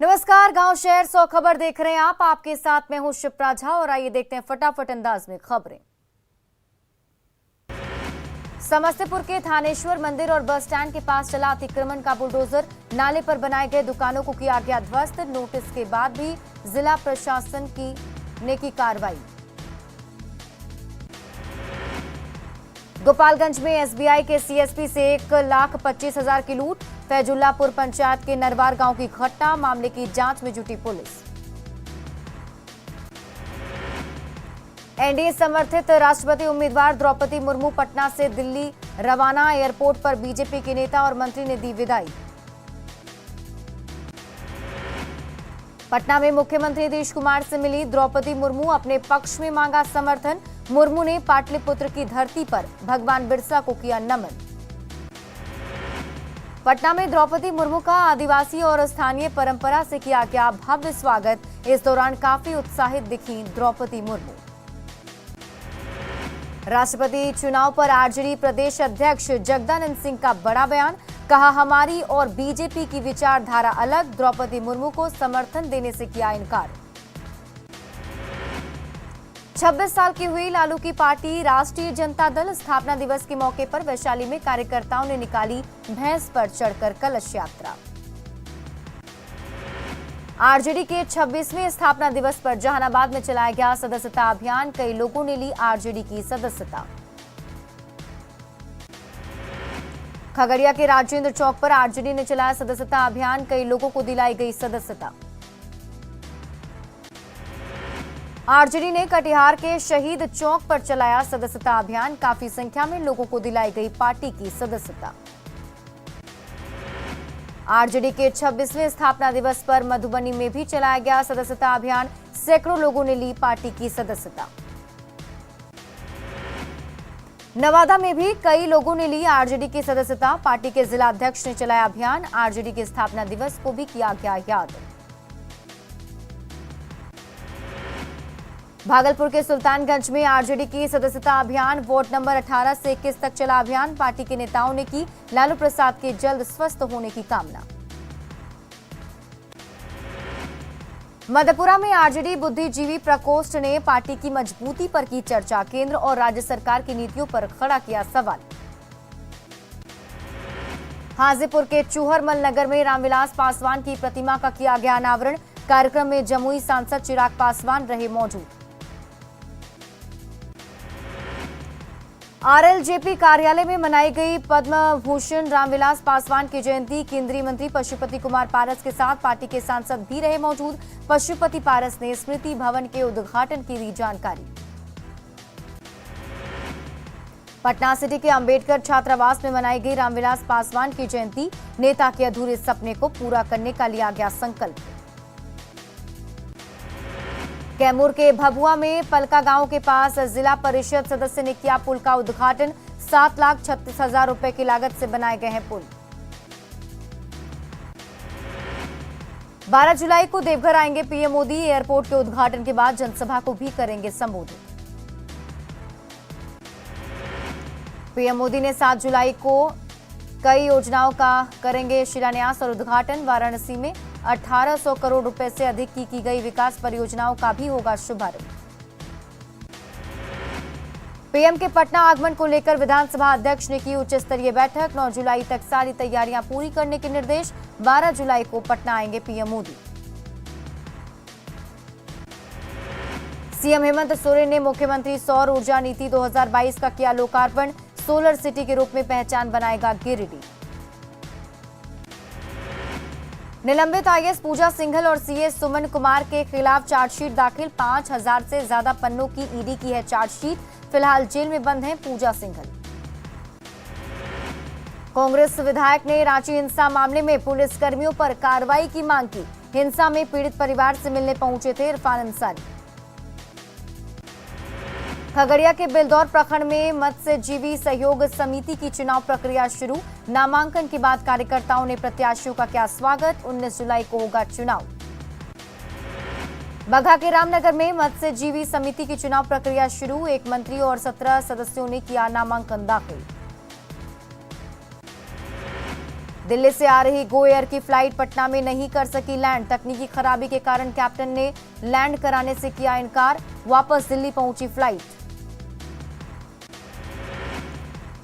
नमस्कार, गांव शहर 100 खबर देख रहे हैं आप। आपके साथ मैं हूं शिप्रा झा और आइए देखते हैं फटाफट अंदाज में खबरें। समस्तीपुर के थानेश्वर मंदिर और बस स्टैंड के पास चला अतिक्रमण का बुलडोजर। नाले पर बनाए गए दुकानों को किया गया ध्वस्त। नोटिस के बाद भी जिला प्रशासन की कार्रवाई। गोपालगंज में एसबीआई के सीएसपी से 1,25,000 की लूट। फैजुल्लापुर पंचायत के नरवार गांव की घटना, मामले की जांच में जुटी पुलिस। एनडीए समर्थित राष्ट्रपति उम्मीदवार द्रौपदी मुर्मू पटना से दिल्ली रवाना। एयरपोर्ट पर बीजेपी के नेता और मंत्री ने दी विदाई। पटना में मुख्यमंत्री नीतीश कुमार से मिली द्रौपदी मुर्मू, अपने पक्ष में मांगा समर्थन। मुर्मू ने पाटलिपुत्र की धरती पर भगवान बिरसा को किया नमन। पटना में द्रौपदी मुर्मू का आदिवासी और स्थानीय परंपरा से किया गया भव्य स्वागत। इस दौरान काफी उत्साहित दिखी द्रौपदी मुर्मू। राष्ट्रपति चुनाव पर आरजेडी प्रदेश अध्यक्ष जगदानंद सिंह का बड़ा बयान। कहा, हमारी और बीजेपी की विचारधारा अलग। द्रौपदी मुर्मू को समर्थन देने से किया इनकार। 26 साल की हुई लालू की पार्टी राष्ट्रीय जनता दल। स्थापना दिवस के मौके पर वैशाली में कार्यकर्ताओं ने निकाली भैंस पर चढ़कर कलश यात्रा। आरजेडी के 26वें स्थापना दिवस पर जहानाबाद में चलाया गया सदस्यता अभियान। कई लोगों ने ली आरजेडी की सदस्यता। खगड़िया के राजेंद्र चौक पर आरजेडी ने चलाया सदस्यता अभियान। कई लोगों को दिलाई गई सदस्यता। आरजेडी ने कटिहार के शहीद चौक पर चलाया सदस्यता अभियान। काफी संख्या में लोगों को दिलाई गई पार्टी की सदस्यता। आरजेडी के 26वें स्थापना दिवस पर मधुबनी में भी चलाया गया सदस्यता अभियान। सैकड़ों लोगों ने ली पार्टी की सदस्यता। नवादा में भी कई लोगों ने ली आरजेडी की सदस्यता। पार्टी के जिला अध्यक्ष ने चलाया अभियान। आरजेडी के स्थापना दिवस को भी किया गया याद। भागलपुर के सुल्तानगंज में आरजेडी की सदस्यता अभियान। वार्ड नंबर 18 से 21 तक चला अभियान। पार्टी के नेताओं ने की लालू प्रसाद के जल्द स्वस्थ होने की कामना। मधेपुरा में आरजेडी बुद्धिजीवी प्रकोष्ठ ने पार्टी की मजबूती पर की चर्चा। केंद्र और राज्य सरकार की नीतियों पर खड़ा किया सवाल। हाजीपुर के चूहरमल नगर में रामविलास पासवान की प्रतिमा का किया गया अनावरण। कार्यक्रम में जमुई सांसद चिराग पासवान रहे मौजूद। आरएलजेपी कार्यालय में मनाई गई पद्म भूषण रामविलास पासवान की जयंती। केंद्रीय मंत्री पशुपति कुमार पारस के साथ पार्टी के सांसद भी रहे मौजूद। पशुपति पारस ने स्मृति भवन के उद्घाटन की दी जानकारी। पटना सिटी के अंबेडकर छात्रावास में मनाई गई रामविलास पासवान की जयंती। नेता के अधूरे सपने को पूरा करने का लिया गया संकल्प। कैमूर के भभुआ में पलका गांव के पास जिला परिषद सदस्य ने किया पुल का उद्घाटन। 7,36,000 रुपए की लागत से बनाए गए हैं पुल। 12 जुलाई को देवघर आएंगे पीएम मोदी। एयरपोर्ट के उद्घाटन के बाद जनसभा को भी करेंगे संबोधित। पीएम मोदी ने 7 जुलाई को कई योजनाओं का करेंगे शिलान्यास और उद्घाटन। वाराणसी में 1800 करोड़ रुपए से अधिक की गई विकास परियोजनाओं का भी होगा शुभारंभ। पीएम के पटना आगमन को लेकर विधानसभा अध्यक्ष ने की उच्च स्तरीय बैठक। 9 जुलाई तक सारी तैयारियां पूरी करने के निर्देश। 12 जुलाई को पटना आएंगे पीएम मोदी। सीएम हेमंत सोरेन ने मुख्यमंत्री सौर ऊर्जा नीति 2022 का किया लोकार्पण। सोलर सिटी के रूप में पहचान बनाएगा गिरिडीह। निलंबित आईएएस पूजा सिंघल और सीए सुमन कुमार के खिलाफ चार्जशीट दाखिल। 5,000 से ज्यादा पन्नों की ईडी की है चार्जशीट। फिलहाल जेल में बंद हैं पूजा सिंघल। कांग्रेस विधायक ने रांची हिंसा मामले में पुलिस कर्मियों पर कार्रवाई की मांग की। हिंसा में पीड़ित परिवार से मिलने पहुंचे थे इरफान अंसारी। खगड़िया के बिलदौर प्रखंड में मत्स्यजीवी सहयोग समिति की चुनाव प्रक्रिया शुरू। नामांकन के बाद कार्यकर्ताओं ने प्रत्याशियों का किया स्वागत। 19 जुलाई को होगा चुनाव। बगहा के रामनगर में मत्स्यजीवी समिति की चुनाव प्रक्रिया शुरू। एक मंत्री और 17 सदस्यों ने किया नामांकन दाखिल। दिल्ली से आ रही गो एयर की फ्लाइट पटना में नहीं कर सकी लैंड। तकनीकी खराबी के कारण कैप्टन ने लैंड कराने से किया इनकार। वापस दिल्ली पहुंची फ्लाइट।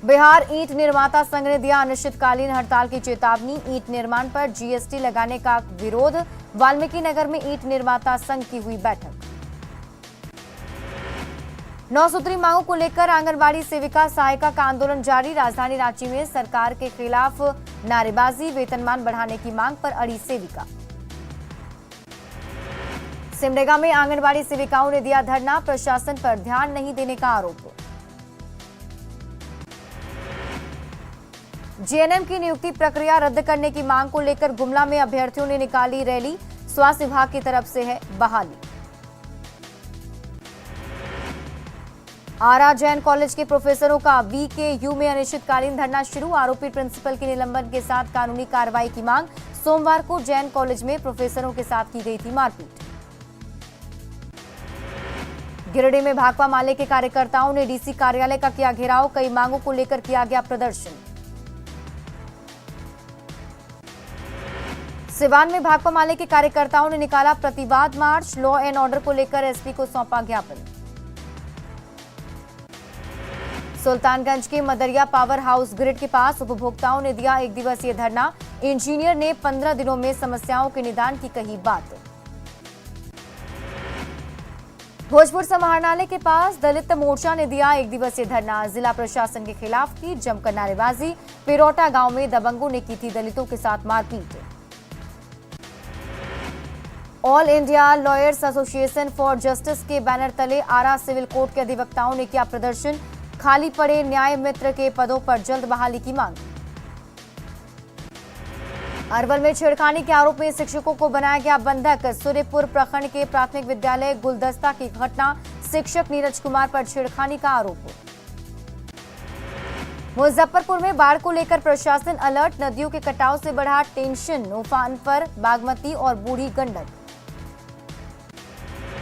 बिहार ईंट निर्माता संघ ने दिया अनिश्चितकालीन हड़ताल की चेतावनी। ईंट निर्माण पर जीएसटी लगाने का विरोध। वाल्मीकि नगर में ईंट निर्माता संघ की हुई बैठक। 9 सूत्री मांगों को लेकर आंगनबाड़ी सेविका सहायिका का आंदोलन जारी। राजधानी रांची में सरकार के खिलाफ नारेबाजी। वेतनमान बढ़ाने की मांग पर अड़ी सेविका। सिमडेगा में आंगनबाड़ी सेविकाओं ने दिया धरना। प्रशासन पर ध्यान नहीं देने का आरोप। जीएनएम की नियुक्ति प्रक्रिया रद्द करने की मांग को लेकर गुमला में अभ्यर्थियों ने निकाली रैली। स्वास्थ्य विभाग की तरफ से है बहाली। आरा जैन कॉलेज के प्रोफेसरों का वीकेयू में अनिश्चितकालीन धरना शुरू। आरोपी प्रिंसिपल के निलंबन के साथ कानूनी कार्रवाई की मांग। सोमवार को जैन कॉलेज में प्रोफेसरों के साथ की गई थी मारपीट। गिरिडीह में भाकपा माले के कार्यकर्ताओं ने डीसी कार्यालय का किया घेराव। कई मांगों को लेकर किया गया प्रदर्शन। सिवान में भाकपा माले के कार्यकर्ताओं ने निकाला प्रतिवाद मार्च। लॉ एंड ऑर्डर को लेकर एसपी को सौंपा ज्ञापन। सुल्तानगंज के मदरिया पावर हाउस ग्रिड के पास उपभोक्ताओं ने दिया 1 दिवसीय धरना। इंजीनियर ने 15 दिनों में समस्याओं के निदान की कही बात। भोजपुर समाहरणालय के पास दलित मोर्चा ने दिया 1 दिवसीय धरना। जिला प्रशासन के खिलाफ की जमकर नारेबाजी। पिरोटा गांव में दबंगों ने की थी दलितों के साथ मारपीट। All India lawyers association for justice के बैनर तले आरा सिविल कोर्ट के अधिवक्ताओं ने किया प्रदर्शन। खाली पड़े न्याय मित्र के पदों पर जल्द बहाली की मांग। अरवल में छेड़खानी के आरोप में शिक्षकों को बनाया गया बंधक। सूर्यपुर प्रखंड के प्राथमिक विद्यालय गुलदस्ता की घटना। शिक्षक नीरज कुमार पर छेड़खानी का आरोप। मुजफ्फरपुर में बाढ़ को लेकर प्रशासन अलर्ट। नदियों के कटाव से बढ़ा टेंशन। उफान पर बागमती और बूढ़ी गंडक।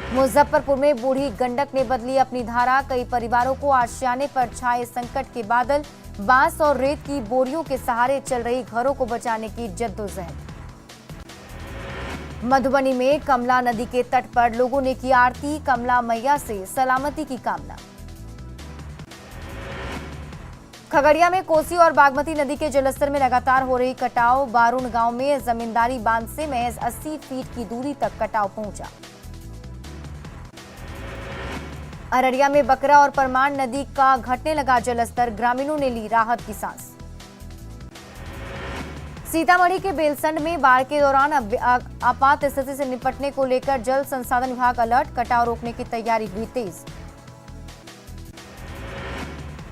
मुजफ्फरपुर में बूढ़ी गंडक ने बदली अपनी धारा। कई परिवारों को आशियाने पर छाए संकट के बादल। बांस और रेत की बोरियों के सहारे चल रही घरों को बचाने की जद्दोजहद। मधुबनी में कमला नदी के तट पर लोगों ने की आरती। कमला मैया से सलामती की कामना। खगड़िया में कोसी और बागमती नदी के जलस्तर में लगातार हो रही कटाव। बारून गांव में जमींदारी बांध से महज 80 फीट की दूरी तक कटाव पहुंचा। अररिया में बकरा और परमान नदी का घटने लगा जलस्तर। ग्रामीणों ने ली राहत की सांस। सीतामढ़ी के बेलसंड में बाढ़ के दौरान आपात स्थिति से निपटने को लेकर जल संसाधन विभाग अलर्ट। कटाव रोकने की तैयारी हुई तेज।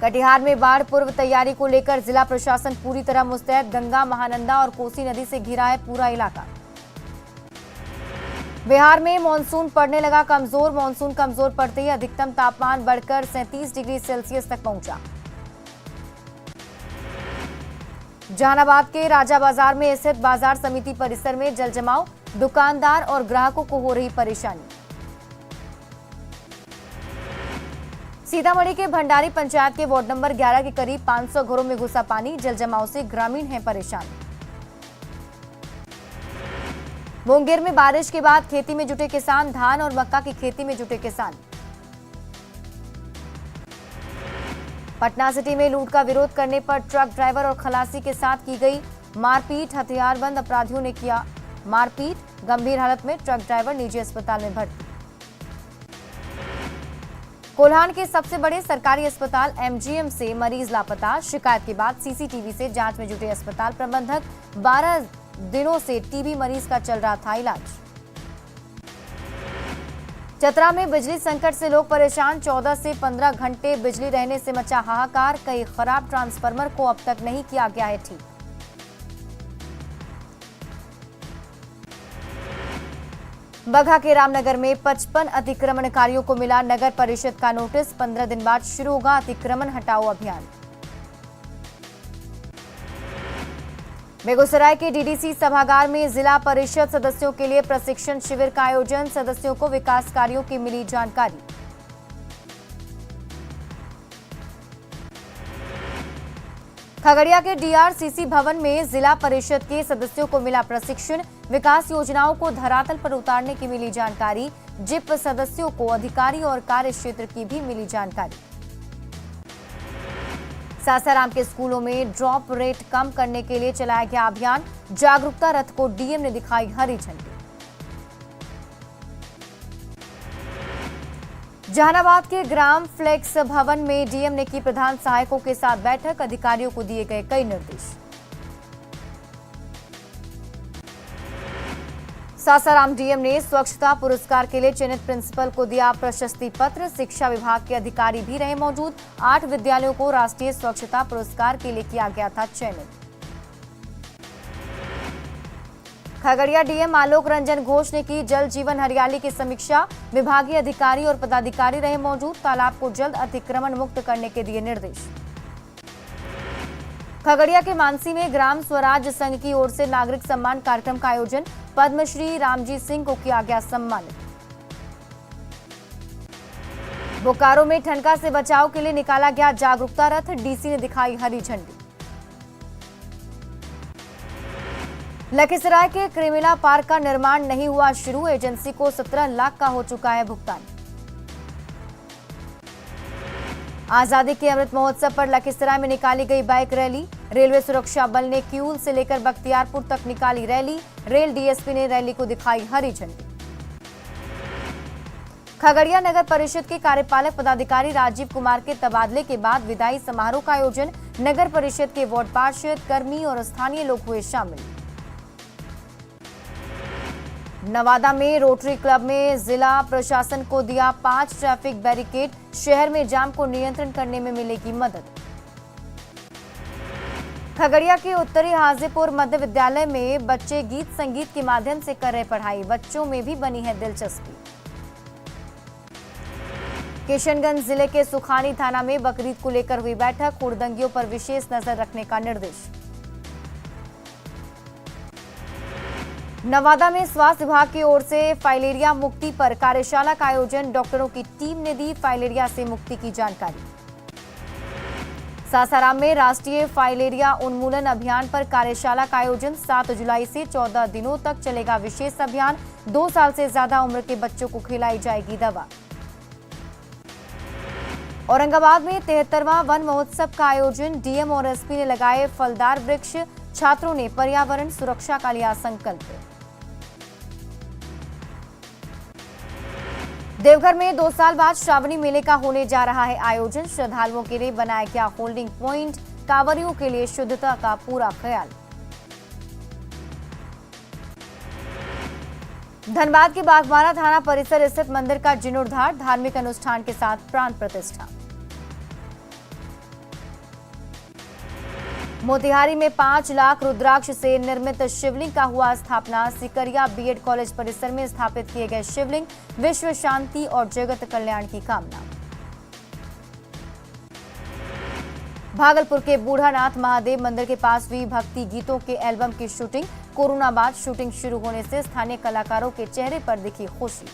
कटिहार में बाढ़ पूर्व तैयारी को लेकर जिला प्रशासन पूरी तरह मुस्तैद। गंगा, महानंदा और कोसी नदी से घिरा है पूरा इलाका। बिहार में मानसून पड़ने लगा कमजोर। मानसून कमजोर पड़ते ही अधिकतम तापमान बढ़कर 37 डिग्री सेल्सियस तक पहुंचा। जहानाबाद के राजा बाजार में स्थित बाजार समिति परिसर में जलजमाव। दुकानदार और ग्राहकों को हो रही परेशानी। सीतामढ़ी के भंडारी पंचायत के वार्ड नंबर 11 के करीब 500 घरों में घुसा पानी। जलजमाव से ग्रामीण हैं परेशान। मुंगेर में बारिश के बाद खेती में जुटे किसान। धान और मक्का की खेती में जुटे किसान। पटना सिटी में लूट का विरोध करने पर ट्रक ड्राइवर और खलासी के साथ की गई मारपीट। हथियारबंद अपराधियों ने किया मारपीट। गंभीर हालत में ट्रक ड्राइवर निजी अस्पताल में भर्ती। कोल्हान के सबसे बड़े सरकारी अस्पताल एमजीएम से मरीज लापता। शिकायत के बाद सीसीटीवी से जांच में जुटे अस्पताल प्रबंधक। 12 दिनों से टीबी मरीज का चल रहा था इलाज। चतरा में बिजली संकट से लोग परेशान। 14 से 15 घंटे बिजली रहने से मचा हाहाकार। कई खराब ट्रांसफार्मर को अब तक नहीं किया गया है ठीक। बगहा के रामनगर में 55 अतिक्रमणकारियों को मिला नगर परिषद का नोटिस। 15 दिन बाद शुरू होगा अतिक्रमण हटाओ अभियान। बेगूसराय के डीडीसी सभागार में जिला परिषद सदस्यों के लिए प्रशिक्षण शिविर का आयोजन। सदस्यों को विकास कार्यों की मिली जानकारी। खगड़िया के डीआरसीसी भवन में जिला परिषद के सदस्यों को मिला प्रशिक्षण। विकास योजनाओं को धरातल पर उतारने की मिली जानकारी। जिप सदस्यों को अधिकारी और कार्य क्षेत्र की भी मिली जानकारी। सासाराम के स्कूलों में ड्रॉप रेट कम करने के लिए चलाया गया अभियान। जागरूकता रथ को डीएम ने दिखाई हरी झंडी। जहानाबाद के ग्राम फ्लेक्स भवन में डीएम ने की प्रधान सहायकों के साथ बैठक। अधिकारियों को दिए गए कई निर्देश। सासाराम डीएम ने स्वच्छता पुरस्कार के लिए चयनित प्रिंसिपल को दिया प्रशस्ति पत्र। शिक्षा विभाग के अधिकारी भी रहे मौजूद। 8 विद्यालयों को राष्ट्रीय स्वच्छता पुरस्कार के लिए किया गया था चयनित। खगड़िया डीएम आलोक रंजन घोष ने की जल जीवन हरियाली की समीक्षा। विभागीय अधिकारी और पदाधिकारी रहे मौजूद। तालाब को जल्द अतिक्रमण मुक्त करने के दिए निर्देश। खगड़िया के मानसी में ग्राम स्वराज संघ की ओर से नागरिक सम्मान कार्यक्रम का आयोजन। पद्मश्री रामजी सिंह को किया गया सम्मानित। बोकारो में ठनका से बचाव के लिए निकाला गया जागरूकता रथ। डीसी ने दिखाई हरी झंडी। लखीसराय के क्रिमिला पार्क का निर्माण नहीं हुआ शुरू। एजेंसी को 17 लाख का हो चुका है भुगतान। आजादी के अमृत महोत्सव पर लखीसराय में निकाली गई बाइक रैली। रेलवे सुरक्षा बल ने क्यूल से लेकर बख्तियारपुर तक निकाली रैली। रेल डीएसपी ने रैली को दिखाई हरी झंडी। खगड़िया नगर परिषद के कार्यपालक पदाधिकारी राजीव कुमार के तबादले के बाद विदाई समारोह का आयोजन। नगर परिषद के वार्ड पार्षद, कर्मी और स्थानीय लोग हुए शामिल। नवादा में रोटरी क्लब में जिला प्रशासन को दिया 5 ट्रैफिक बैरिकेड। शहर में जाम को नियंत्रण करने में मिलेगी मदद। खगड़िया के उत्तरी हाजीपुर मध्य विद्यालय में बच्चे गीत संगीत के माध्यम से कर रहे पढ़ाई। बच्चों में भी बनी है दिलचस्पी। किशनगंज जिले के सुखानी थाना में बकरीद को लेकर हुई बैठक। हुड़दंगियों पर विशेष नजर रखने का निर्देश। नवादा में स्वास्थ्य विभाग की ओर से फाइलेरिया मुक्ति पर कार्यशाला का आयोजन। डॉक्टरों की टीम ने दी फाइलेरिया से मुक्ति की जानकारी। सासाराम में राष्ट्रीय फाइलेरिया उन्मूलन अभियान पर कार्यशाला का आयोजन। 7 जुलाई से 14 दिनों तक चलेगा विशेष अभियान। 2 साल से ज्यादा उम्र के बच्चों को खिलाई जाएगी दवा। औरंगाबाद में 73वां वन महोत्सव का आयोजन। डीएम और एसपी ने लगाए फलदार वृक्ष। छात्रों ने पर्यावरण सुरक्षा का लिया संकल्प। देवघर में 2 साल बाद श्रावणी मेले का होने जा रहा है आयोजन। श्रद्धालुओं के लिए बनाया गया होल्डिंग पॉइंट। कांवरियों के लिए शुद्धता का पूरा ख्याल। धनबाद के बागबारा थाना परिसर स्थित मंदिर का जीर्णोद्धार। धार्मिक अनुष्ठान के साथ प्राण प्रतिष्ठा। मोतिहारी में 5 लाख रुद्राक्ष से निर्मित शिवलिंग का हुआ स्थापना। सिकरिया बीएड कॉलेज परिसर में स्थापित किए गए शिवलिंग विश्व शांति और जगत कल्याण की कामना। भागलपुर के बूढ़ानाथ महादेव मंदिर के पास हुई भक्ति गीतों के एल्बम की शूटिंग। कोरोना बाद शूटिंग शुरू होने से स्थानीय कलाकारों के चेहरे पर दिखी खुशी।